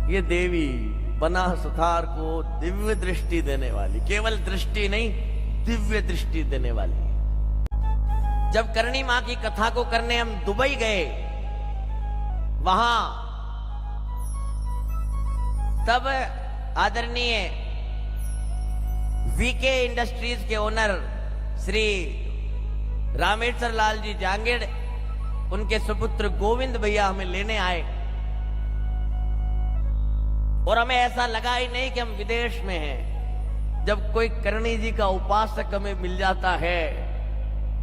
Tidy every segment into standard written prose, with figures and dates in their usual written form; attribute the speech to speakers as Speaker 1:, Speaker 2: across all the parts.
Speaker 1: ये देवी बना सुथार को दिव्य दृष्टि देने वाली, केवल दृष्टि नहीं दिव्य दृष्टि देने वाली। जब करणी मां की कथा को करने हम दुबई गए, वहां तब आदरणीय वीके इंडस्ट्रीज के ओनर श्री रामेश्वर लाल जी जांगेड़, उनके सुपुत्र गोविंद भैया हमें लेने आए और हमें ऐसा लगा ही नहीं कि हम विदेश में हैं। जब कोई करणी जी का उपासक हमें मिल जाता है,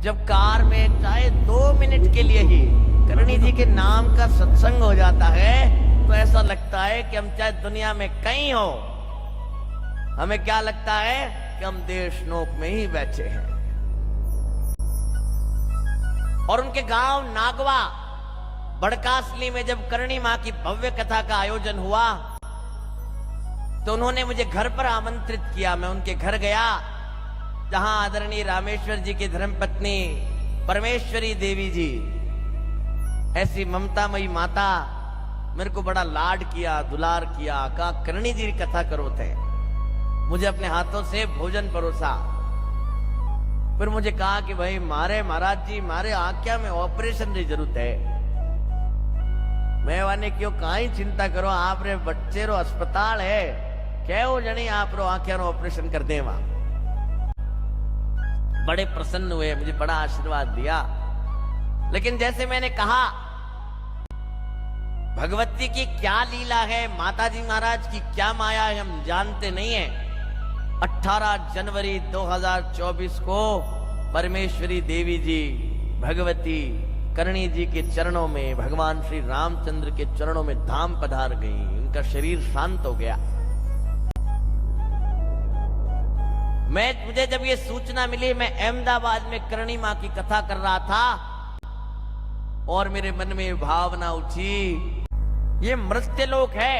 Speaker 1: जब कार में चाहे 2 मिनट के लिए ही करणी जी के नाम का सत्संग हो जाता है, तो ऐसा लगता है कि हम चाहे दुनिया में कहीं हो, हमें क्या लगता है कि हम देश नोक में ही बैठे हैं। और उनके गांव नागवा बड़कासली में जब करणी मां की भव्य कथा का आयोजन हुआ, तो उन्होंने मुझे घर पर आमंत्रित किया। मैं उनके घर गया, जहां आदरणीय रामेश्वर जी की धर्मपत्नी परमेश्वरी देवी जी, ऐसी ममतामयी माता, मेरे को बड़ा लाड किया, दुलार किया, कहा करणी जी की कथा करो थे। मुझे अपने हाथों से भोजन परोसा। फिर मुझे कहा कि भाई मारे महाराज जी, मारे आंख्या में ऑपरेशन की जरूरत है। मैं वाने क्यों कहीं चिंता करो, आप रे बच्चे रो अस्पताल है, क्या हो जनी आप रो आंख्या रो ऑपरेशन कर दे। वहां बड़े प्रसन्न हुए, मुझे बड़ा आशीर्वाद दिया। लेकिन जैसे मैंने कहा, भगवती की क्या लीला है, माताजी महाराज की क्या माया है, हम जानते नहीं है। 18 जनवरी 2024 को परमेश्वरी देवी जी भगवती करणी जी के चरणों में, भगवान श्री रामचंद्र के चरणों में धाम पधार गई। उनका शरीर शांत हो गया। मुझे जब ये सूचना मिली, मैं अहमदाबाद में करणी मां की कथा कर रहा था और मेरे मन में भावना उठी, ये मृत्यलोक है,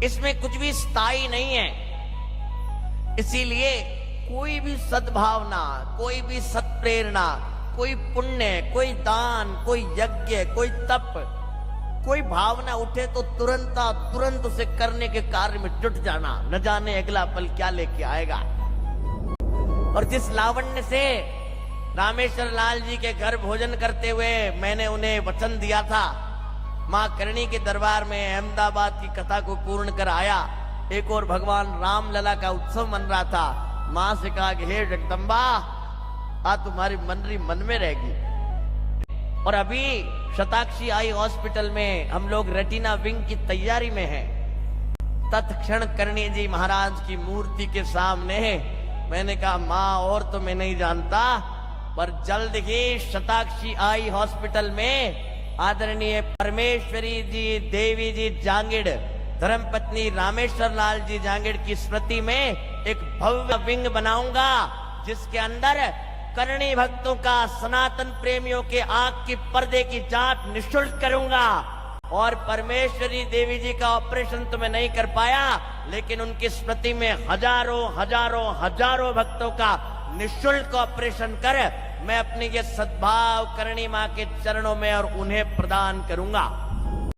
Speaker 1: इसमें कुछ भी स्थायी नहीं है। इसीलिए कोई भी सद्भावना, कोई भी सत्प्रेरणा, कोई पुण्य, कोई दान, कोई यज्ञ, कोई तप, कोई भावना उठे तो तुरंत उसे करने के कार्य में जुट जाना, न जाने अगला पल क्या लेके आएगा। और जिस लावण्य से रामेश्वर लाल जी के घर भोजन करते हुए मैंने उन्हें वचन दिया था, मां करणी के दरबार में अहमदाबाद की कथा को पूर्ण कर आया। एक और भगवान रामलला का उत्सव मन रहा था। मां से कहा कि हे जगदम्बा, तुम्हारी मनरी मन में रहेगी। और अभी शताक्षी आई हॉस्पिटल में हम लोग रेटिना विंग की तैयारी में हैं। तत्क्षण करणी जी महाराज की मूर्ति के सामने मैंने कहा, मां और तो मैं नहीं जानता, पर जल्द ही शताक्षी आई हॉस्पिटल में आदरणीय परमेश्वरी जी देवी जी जांगेड़, धर्मपत्नी रामेश्वर लाल जी जांगेड़ की स्मृति में एक भव्य विंग बनाऊंगा, जिसके अंदर करणी भक्तों का, सनातन प्रेमियों के आंख की पर्दे की जांच निःशुल्क करूंगा। और परमेश्वरी देवी जी का ऑपरेशन तो मैं नहीं कर पाया, लेकिन उनकी स्मृति में हजारों भक्तों का निःशुल्क ऑपरेशन कर मैं अपनी ये सद्भाव करणी मां के चरणों में और उन्हें प्रदान करूंगा।